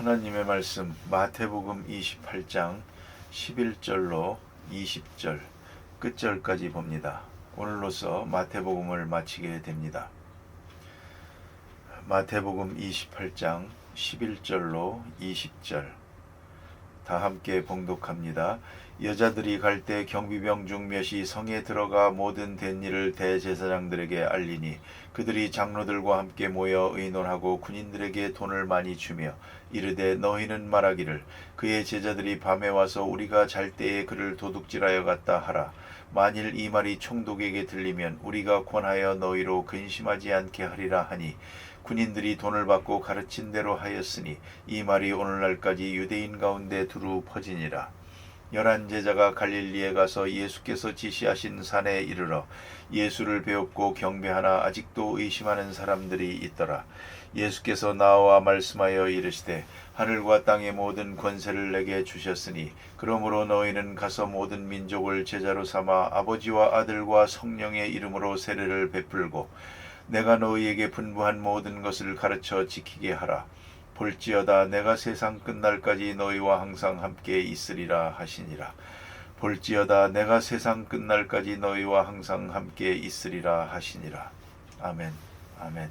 하나님의 말씀 마태복음 28장 11절로 20절 끝절까지 봅니다. 오늘로써 마태복음을 마치게 됩니다. 마태복음 28장 11절로 20절 다 함께 봉독합니다. 여자들이 갈 때 경비병 중 몇이 성에 들어가 모든 된 일을 대제사장들에게 알리니 그들이 장로들과 함께 모여 의논하고 군인들에게 돈을 많이 주며 이르되 너희는 말하기를 그의 제자들이 밤에 와서 우리가 잘 때에 그를 도둑질하여 갔다 하라. 만일 이 말이 총독에게 들리면 우리가 권하여 너희로 근심하지 않게 하리라 하니 군인들이 돈을 받고 가르친 대로 하였으니 이 말이 오늘날까지 유대인 가운데 두루 퍼지니라. 11 제자가 갈릴리에 가서 예수께서 지시하신 산에 이르러 예수를 배웠고 경배하나 아직도 의심하는 사람들이 있더라. 예수께서 나와 말씀하여 이르시되 하늘과 땅의 모든 권세를 내게 주셨으니 그러므로 너희는 가서 모든 민족을 제자로 삼아 아버지와 아들과 성령의 이름으로 세례를 베풀고 내가 너희에게 분부한 모든 것을 가르쳐 지키게 하라. 볼지어다 내가 세상 끝날까지 너희와 항상 함께 있으리라 하시니라. 볼지어다 내가 세상 끝날까지 너희와 항상 함께 있으리라 하시니라. 아멘. 아멘.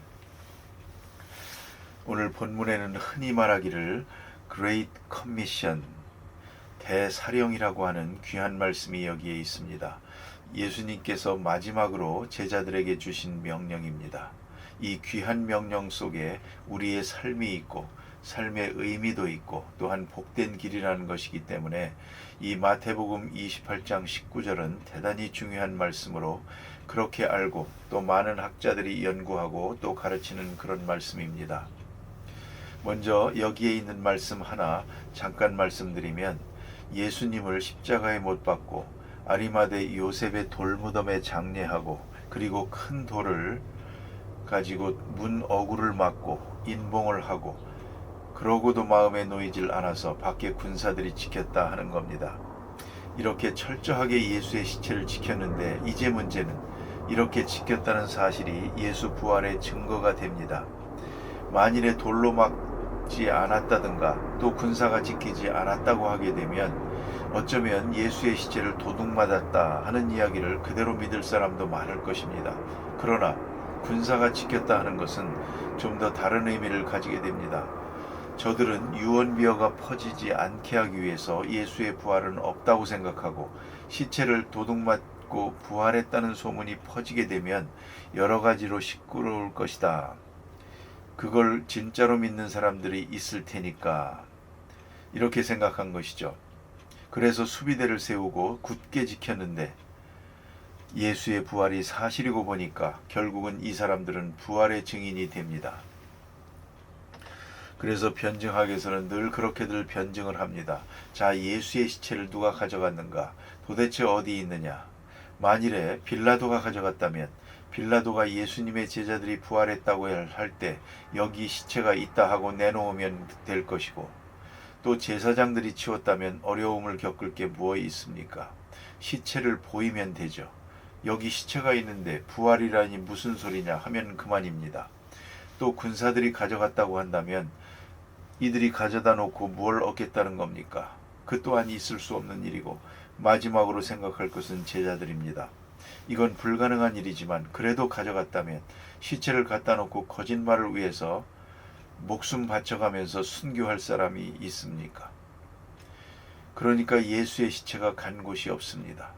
오늘 본문에는 흔히 말하기를 Great Commission, 대사령이라고 하는 귀한 말씀이 여기에 있습니다. 예수님께서 마지막으로 제자들에게 주신 명령입니다. 이 귀한 명령 속에 우리의 삶이 있고 삶의 의미도 있고 또한 복된 길이라는 것이기 때문에 이 마태복음 28장 19절은 대단히 중요한 말씀으로 그렇게 알고 또 많은 학자들이 연구하고 또 가르치는 그런 말씀입니다. 먼저 여기에 있는 말씀 하나 잠깐 말씀드리면 예수님을 십자가에 못 박고 아리마대 요셉의 돌무덤에 장례하고 그리고 큰 돌을 가지고 문 어구를 막고 인봉을 하고 그러고도 마음에 놓이질 않아서 밖에 군사들이 지켰다 하는 겁니다. 이렇게 철저하게 예수의 시체를 지켰는데 이제 문제는 이렇게 지켰다는 사실이 예수 부활의 증거가 됩니다. 만일에 돌로 막지 않았다든가 또 군사가 지키지 않았다고 하게 되면 어쩌면 예수의 시체를 도둑맞았다 하는 이야기를 그대로 믿을 사람도 많을 것입니다. 그러나 군사가 지켰다 하는 것은 좀 더 다른 의미를 가지게 됩니다. 저들은 유언비어가 퍼지지 않게 하기 위해서 예수의 부활은 없다고 생각하고 시체를 도둑맞고 부활했다는 소문이 퍼지게 되면 여러 가지로 시끄러울 것이다. 그걸 진짜로 믿는 사람들이 있을 테니까 이렇게 생각한 것이죠. 그래서 수비대를 세우고 굳게 지켰는데 예수의 부활이 사실이고 보니까 결국은 이 사람들은 부활의 증인이 됩니다. 그래서 변증학에서는 늘 그렇게들 변증을 합니다. 자, 예수의 시체를 누가 가져갔는가? 도대체 어디 있느냐? 만일에 빌라도가 가져갔다면 빌라도가 예수님의 제자들이 부활했다고 할 때 여기 시체가 있다 하고 내놓으면 될 것이고 또 제사장들이 치웠다면 어려움을 겪을 게 무엇 있습니까? 시체를 보이면 되죠. 여기 시체가 있는데 부활이라니 무슨 소리냐 하면 그만입니다. 또 군사들이 가져갔다고 한다면 이들이 가져다 놓고 뭘 얻겠다는 겁니까? 그 또한 있을 수 없는 일이고 마지막으로 생각할 것은 제자들입니다. 이건 불가능한 일이지만 그래도 가져갔다면 시체를 갖다 놓고 거짓말을 위해서 목숨 바쳐가면서 순교할 사람이 있습니까? 그러니까 예수의 시체가 간 곳이 없습니다.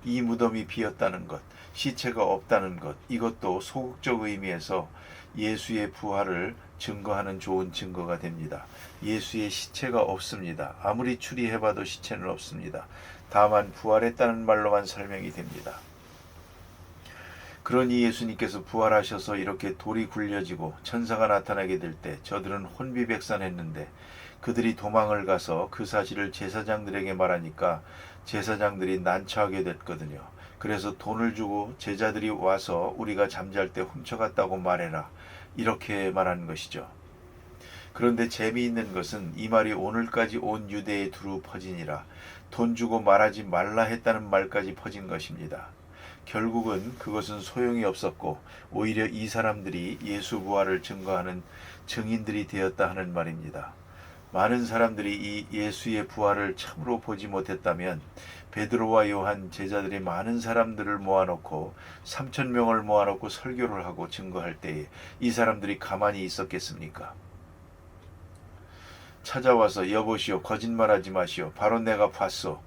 이 무덤이 비었다는 것, 시체가 없다는 것, 이것도 소극적 의미에서 예수의 부활을 증거하는 좋은 증거가 됩니다. 예수의 시체가 없습니다. 아무리 추리해봐도 시체는 없습니다. 다만 부활했다는 말로만 설명이 됩니다. 그러니 예수님께서 부활하셔서 이렇게 돌이 굴려지고 천사가 나타나게 될 때 저들은 혼비백산했는데 그들이 도망을 가서 그 사실을 제사장들에게 말하니까 제사장들이 난처하게 됐거든요. 그래서 돈을 주고 제자들이 와서 우리가 잠잘 때 훔쳐갔다고 말해라. 이렇게 말하는 것이죠. 그런데 재미있는 것은 이 말이 오늘까지 온 유대에 두루 퍼지니라. 돈 주고 말하지 말라 했다는 말까지 퍼진 것입니다. 결국은 그것은 소용이 없었고 오히려 이 사람들이 예수 부활을 증거하는 증인들이 되었다 하는 말입니다. 많은 사람들이 이 예수의 부활을 참으로 보지 못했다면 베드로와 요한 제자들이 많은 사람들을 모아놓고 3천 명을 모아놓고 설교를 하고 증거할 때에 이 사람들이 가만히 있었겠습니까? 찾아와서 여보시오, 거짓말하지 마시오, 바로 내가 봤소,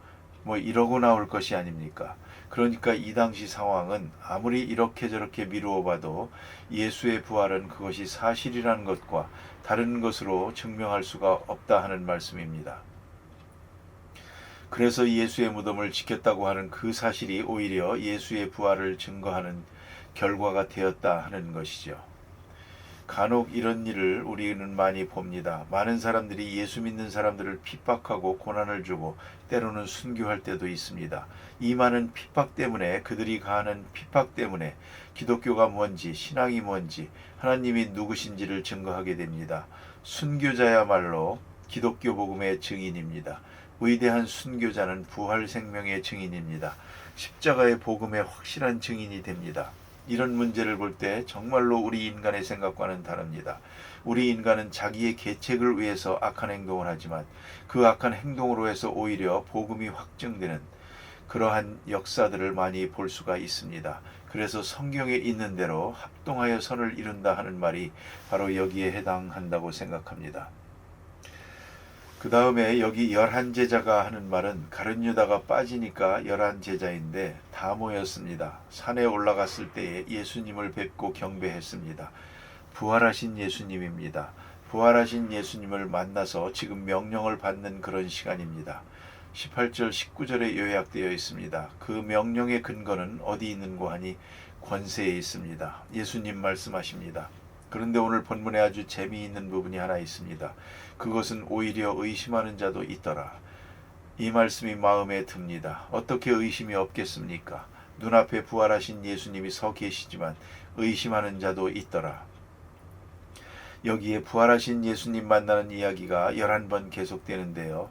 뭐 이러고 나올 것이 아닙니까? 그러니까 이 당시 상황은 아무리 이렇게 저렇게 미루어 봐도 예수의 부활은 그것이 사실이라는 것과 다른 것으로 증명할 수가 없다 하는 말씀입니다. 그래서 예수의 무덤을 지켰다고 하는 그 사실이 오히려 예수의 부활을 증거하는 결과가 되었다 하는 것이죠. 간혹 이런 일을 우리는 많이 봅니다. 많은 사람들이 예수 믿는 사람들을 핍박하고 고난을 주고 때로는 순교할 때도 있습니다. 이 많은 핍박 때문에, 그들이 가하는 핍박 때문에 기독교가 뭔지, 신앙이 뭔지, 하나님이 누구신지를 증거하게 됩니다. 순교자야말로 기독교 복음의 증인입니다. 위대한 순교자는 부활 생명의 증인입니다. 십자가의 복음의 확실한 증인이 됩니다. 이런 문제를 볼 때 정말로 우리 인간의 생각과는 다릅니다. 우리 인간은 자기의 계책을 위해서 악한 행동을 하지만 그 악한 행동으로 해서 오히려 복음이 확증되는 그러한 역사들을 많이 볼 수가 있습니다. 그래서 성경에 있는 대로 합동하여 선을 이룬다 하는 말이 바로 여기에 해당한다고 생각합니다. 그 다음에 여기 11제자가 하는 말은 가룟 유다가 빠지니까 11제자인데 다 모였습니다. 산에 올라갔을 때에 예수님을 뵙고 경배했습니다. 부활하신 예수님입니다. 부활하신 예수님을 만나서 지금 명령을 받는 그런 시간입니다. 18절 19절에 요약되어 있습니다. 그 명령의 근거는 어디 있는고 하니 권세에 있습니다. 예수님 말씀하십니다. 그런데 오늘 본문에 아주 재미있는 부분이 하나 있습니다. 그것은 오히려 의심하는 자도 있더라. 이 말씀이 마음에 듭니다. 어떻게 의심이 없겠습니까? 눈앞에 부활하신 예수님이 서 계시지만 의심하는 자도 있더라. 여기에 부활하신 예수님 만나는 이야기가 11번 계속되는데요.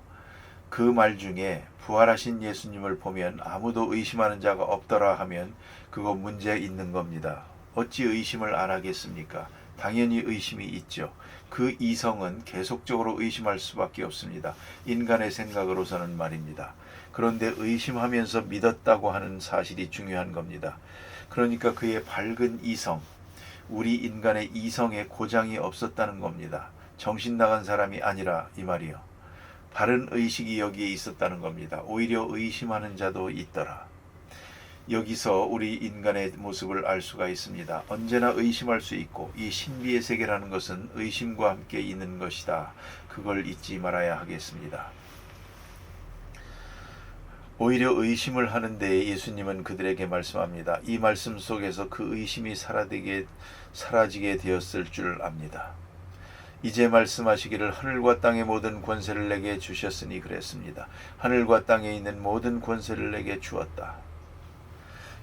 그 말 중에 부활하신 예수님을 보면 아무도 의심하는 자가 없더라 하면 그거 문제 있는 겁니다. 어찌 의심을 안 하겠습니까? 당연히 의심이 있죠. 그 이성은 계속적으로 의심할 수밖에 없습니다. 인간의 생각으로서는 말입니다. 그런데 의심하면서 믿었다고 하는 사실이 중요한 겁니다. 그러니까 그의 밝은 이성, 우리 인간의 이성에 고장이 없었다는 겁니다. 정신 나간 사람이 아니라 이 말이요. 바른 의식이 여기에 있었다는 겁니다. 오히려 의심하는 자도 있더라. 여기서 우리 인간의 모습을 알 수가 있습니다. 언제나 의심할 수 있고 이 신비의 세계라는 것은 의심과 함께 있는 것이다. 그걸 잊지 말아야 하겠습니다. 오히려 의심을 하는 데에 예수님은 그들에게 말씀합니다. 이 말씀 속에서 그 의심이 사라지게 되었을 줄 압니다. 이제 말씀하시기를 하늘과 땅의 모든 권세를 내게 주셨으니 그랬습니다. 하늘과 땅에 있는 모든 권세를 내게 주었다.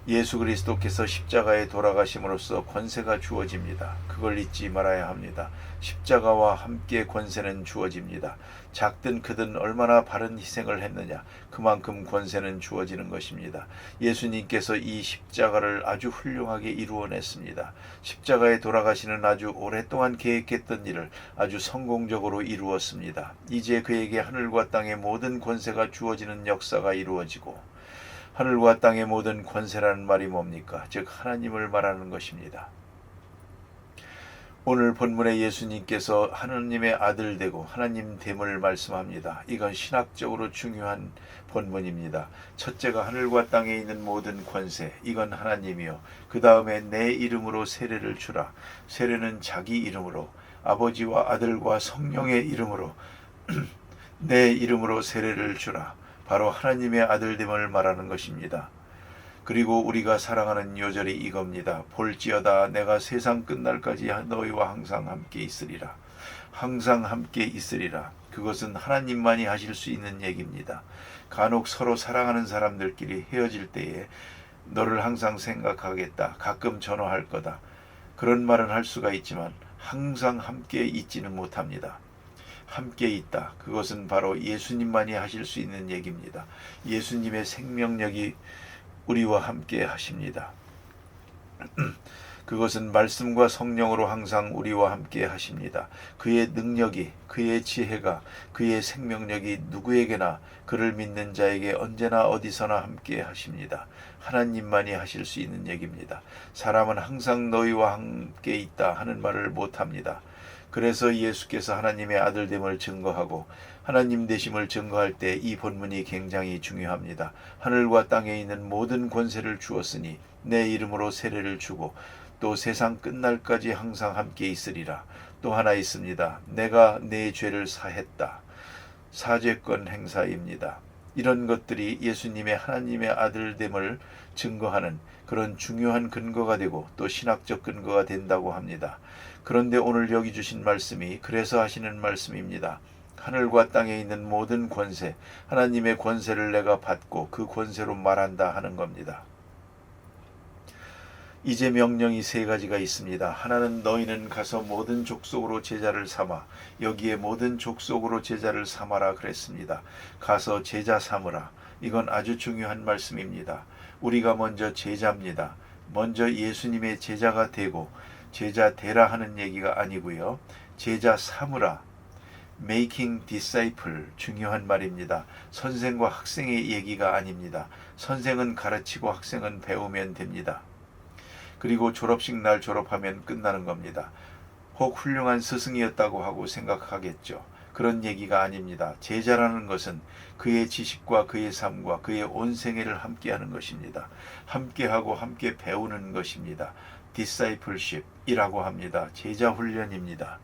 예수 그리스도께서 십자가에 돌아가심으로써 권세가 주어집니다. 그걸 잊지 말아야 합니다. 십자가와 함께 권세는 주어집니다. 작든 크든 얼마나 바른 희생을 했느냐 그만큼 권세는 주어지는 것입니다. 예수님께서 이 십자가를 아주 훌륭하게 이루어냈습니다. 십자가에 돌아가시는 아주 오랫동안 계획했던 일을 아주 성공적으로 이루었습니다. 이제 그에게 하늘과 땅의 모든 권세가 주어지는 역사가 이루어지고 하늘과 땅의 모든 권세라는 말이 뭡니까? 즉 하나님을 말하는 것입니다. 오늘 본문에 예수님께서 하나님의 아들 되고 하나님 됨을 말씀합니다. 이건 신학적으로 중요한 본문입니다. 첫째가 하늘과 땅에 있는 모든 권세, 이건 하나님이요. 그 다음에 내 이름으로 세례를 주라. 세례는 자기 이름으로, 아버지와 아들과 성령의 이름으로 내 이름으로 세례를 주라. 바로 하나님의 아들됨을 말하는 것입니다. 그리고 우리가 사랑하는 요절이 이겁니다. 볼지어다 내가 세상 끝날까지 너희와 항상 함께 있으리라. 항상 함께 있으리라. 그것은 하나님만이 하실 수 있는 얘기입니다. 간혹 서로 사랑하는 사람들끼리 헤어질 때에 너를 항상 생각하겠다. 가끔 전화할 거다. 그런 말은 할 수가 있지만 항상 함께 있지는 못합니다. 함께 있다. 그것은 바로 예수님만이 하실 수 있는 얘기입니다. 예수님의 생명력이 우리와 함께 하십니다. 그 그것은 말씀과 성령으로 항상 우리와 함께 하십니다. 그의 능력이, 그의 지혜가, 그의 생명력이 누구에게나 그를 믿는 자에게 언제나 어디서나 함께 하십니다. 하나님만이 하실 수 있는 얘기입니다. 사람은 항상 너희와 함께 있다 하는 말을 못합니다. 그래서 예수께서 하나님의 아들됨을 증거하고 하나님 되심을 증거할 때 이 본문이 굉장히 중요합니다. 하늘과 땅에 있는 모든 권세를 주었으니 내 이름으로 세례를 주고 또 세상 끝날까지 항상 함께 있으리라. 또 하나 있습니다. 내가 내 죄를 사했다. 사죄권 행사입니다. 이런 것들이 예수님의 하나님의 아들됨을 증거하는 그런 중요한 근거가 되고 또 신학적 근거가 된다고 합니다. 그런데 오늘 여기 주신 말씀이 그래서 하시는 말씀입니다. 하늘과 땅에 있는 모든 권세, 하나님의 권세를 내가 받고 그 권세로 말한다 하는 겁니다. 이제 명령이 세 가지가 있습니다. 하나는 너희는 가서 모든 족속으로 제자를 삼아, 여기에 모든 족속으로 제자를 삼아라 그랬습니다. 가서 제자 삼으라. 이건 아주 중요한 말씀입니다. 우리가 먼저 제자입니다. 먼저 예수님의 제자가 되고 제자 되라 하는 얘기가 아니고요. 제자 삼으라. making disciple 중요한 말입니다. 선생과 학생의 얘기가 아닙니다. 선생은 가르치고 학생은 배우면 됩니다. 그리고 졸업식 날 졸업하면 끝나는 겁니다. 혹 훌륭한 스승이었다고 하고 생각하겠죠. 그런 얘기가 아닙니다. 제자라는 것은 그의 지식과 그의 삶과 그의 온 생애를 함께하는 것입니다. 함께하고 함께 배우는 것입니다. discipleship이라고 합니다. 제자 훈련입니다.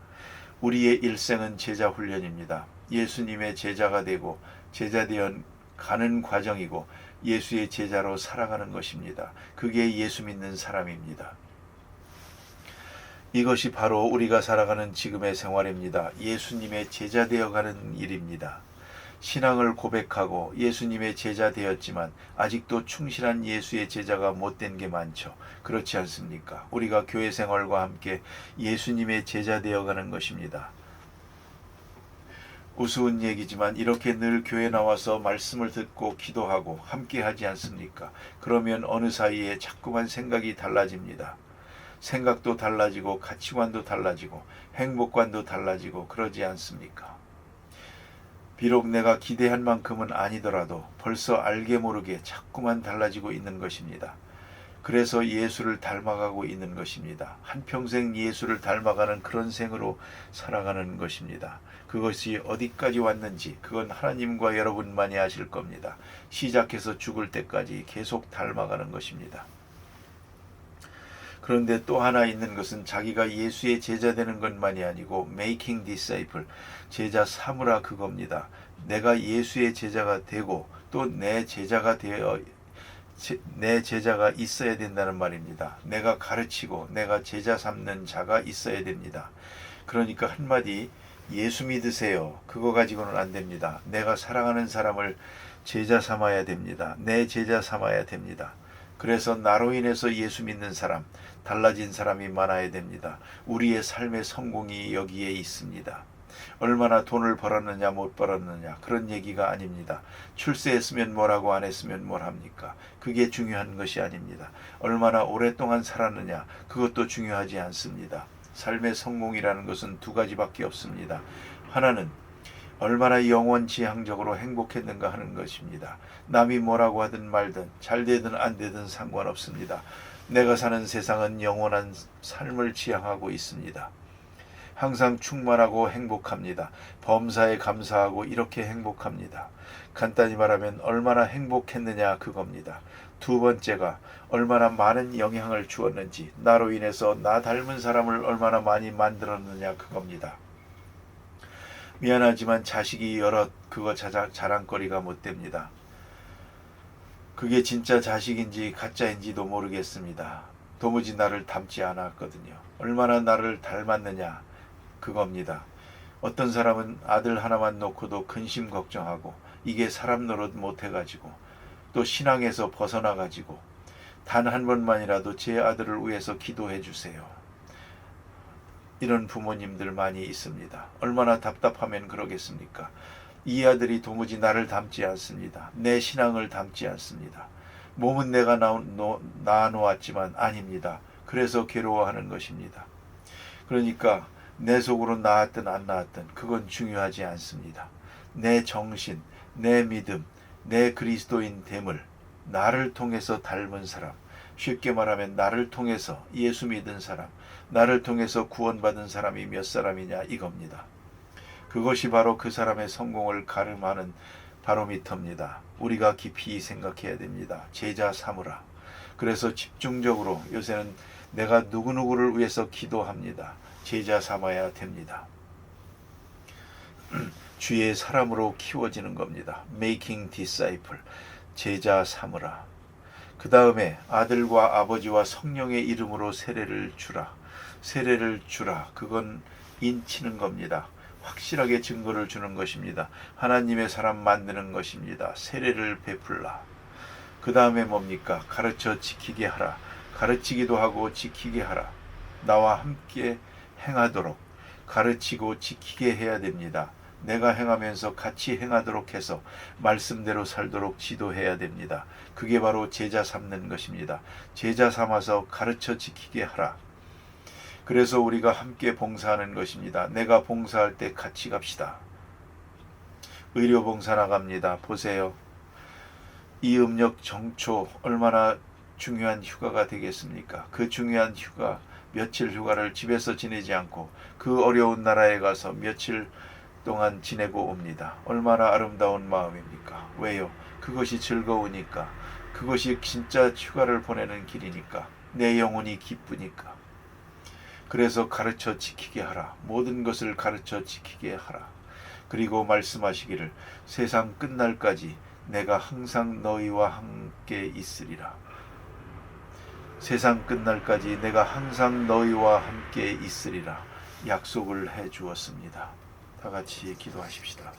우리의 일생은 제자 훈련입니다. 예수님의 제자가 되고 제자 되어 가는 과정이고 예수의 제자로 살아가는 것입니다. 그게 예수 믿는 사람입니다. 이것이 바로 우리가 살아가는 지금의 생활입니다. 예수님의 제자 되어가는 일입니다. 신앙을 고백하고 예수님의 제자 되었지만 아직도 충실한 예수의 제자가 못된 게 많죠. 그렇지 않습니까? 우리가 교회 생활과 함께 예수님의 제자 되어가는 것입니다. 우스운 얘기지만 이렇게 늘 교회 나와서 말씀을 듣고 기도하고 함께 하지 않습니까? 그러면 어느 사이에 자꾸만 생각이 달라집니다. 생각도 달라지고 가치관도 달라지고 행복관도 달라지고 그러지 않습니까? 비록 내가 기대한 만큼은 아니더라도 벌써 알게 모르게 자꾸만 달라지고 있는 것입니다. 그래서 예수를 닮아가고 있는 것입니다. 한평생 예수를 닮아가는 그런 생으로 살아가는 것입니다. 그것이 어디까지 왔는지 그건 하나님과 여러분만이 아실 겁니다. 시작해서 죽을 때까지 계속 닮아가는 것입니다. 그런데 또 하나 있는 것은 자기가 예수의 제자 되는 것만이 아니고 making disciple, 제자 삼으라 그겁니다. 내가 예수의 제자가 되고 또 내 제자가 있어야 된다는 말입니다. 내가 가르치고 내가 제자 삼는 자가 있어야 됩니다. 그러니까 한마디 예수 믿으세요. 그거 가지고는 안 됩니다. 내가 사랑하는 사람을 제자 삼아야 됩니다. 내 제자 삼아야 됩니다. 그래서 나로 인해서 예수 믿는 사람, 달라진 사람이 많아야 됩니다. 우리의 삶의 성공이 여기에 있습니다. 얼마나 돈을 벌었느냐 못 벌었느냐 그런 얘기가 아닙니다. 출세했으면 뭐라고 안 했으면 뭘 합니까? 그게 중요한 것이 아닙니다. 얼마나 오랫동안 살았느냐 그것도 중요하지 않습니다. 삶의 성공이라는 것은 두 가지밖에 없습니다. 하나는 얼마나 영원지향적으로 행복했는가 하는 것입니다. 남이 뭐라고 하든 말든 잘 되든 안 되든 상관없습니다. 내가 사는 세상은 영원한 삶을 지향하고 있습니다. 항상 충만하고 행복합니다. 범사에 감사하고 이렇게 행복합니다. 간단히 말하면 얼마나 행복했느냐 그겁니다. 두 번째가 얼마나 많은 영향을 주었는지 나로 인해서 나 닮은 사람을 얼마나 많이 만들었느냐 그겁니다. 미안하지만 자식이 여럿 그거 자랑거리가 못 됩니다. 그게 진짜 자식인지 가짜인지도 모르겠습니다. 도무지 나를 닮지 않았거든요. 얼마나 나를 닮았느냐 그겁니다. 어떤 사람은 아들 하나만 놓고도 근심 걱정하고 이게 사람 노릇 못해가지고 또 신앙에서 벗어나가지고 단 한 번만이라도 제 아들을 위해서 기도해 주세요. 이런 부모님들 많이 있습니다. 얼마나 답답하면 그러겠습니까? 이 아들이 도무지 나를 닮지 않습니다. 내 신앙을 닮지 않습니다. 몸은 내가 낳아놓았지만 아닙니다. 그래서 괴로워하는 것입니다. 그러니까 내 속으로 나았든 안 나았든 그건 중요하지 않습니다. 내 정신, 내 믿음, 내 그리스도인 됨을 나를 통해서 닮은 사람, 쉽게 말하면 나를 통해서 예수 믿은 사람, 나를 통해서 구원받은 사람이 몇 사람이냐 이겁니다. 그것이 바로 그 사람의 성공을 가름하는 바로미터입니다. 우리가 깊이 생각해야 됩니다. 제자 삼으라. 그래서 집중적으로 요새는 내가 누구누구를 위해서 기도합니다. 제자 삼아야 됩니다. 주의 사람으로 키워지는 겁니다. Making disciple. 제자 삼으라. 그 다음에 아들과 아버지와 성령의 이름으로 세례를 주라. 세례를 주라. 그건 인치는 겁니다. 확실하게 증거를 주는 것입니다. 하나님의 사람 만드는 것입니다. 세례를 베풀라. 그 다음에 뭡니까? 가르쳐 지키게 하라. 가르치기도 하고 지키게 하라. 나와 함께 행하도록 가르치고 지키게 해야 됩니다. 내가 행하면서 같이 행하도록 해서 말씀대로 살도록 지도해야 됩니다. 그게 바로 제자 삼는 것입니다. 제자 삼아서 가르쳐 지키게 하라. 그래서 우리가 함께 봉사하는 것입니다. 내가 봉사할 때 같이 갑시다. 의료봉사 나갑니다. 보세요. 이 음력 정초 얼마나 중요한 휴가가 되겠습니까? 그 중요한 휴가, 며칠 휴가를 집에서 지내지 않고 그 어려운 나라에 가서 며칠 동안 지내고 옵니다. 얼마나 아름다운 마음입니까? 왜요? 그것이 즐거우니까. 그것이 진짜 휴가를 보내는 길이니까. 내 영혼이 기쁘니까. 그래서 가르쳐 지키게 하라. 모든 것을 가르쳐 지키게 하라. 그리고 말씀하시기를 세상 끝날까지 내가 항상 너희와 함께 있으리라. 세상 끝날까지 내가 항상 너희와 함께 있으리라. 약속을 해 주었습니다. 다 같이 기도하십시다.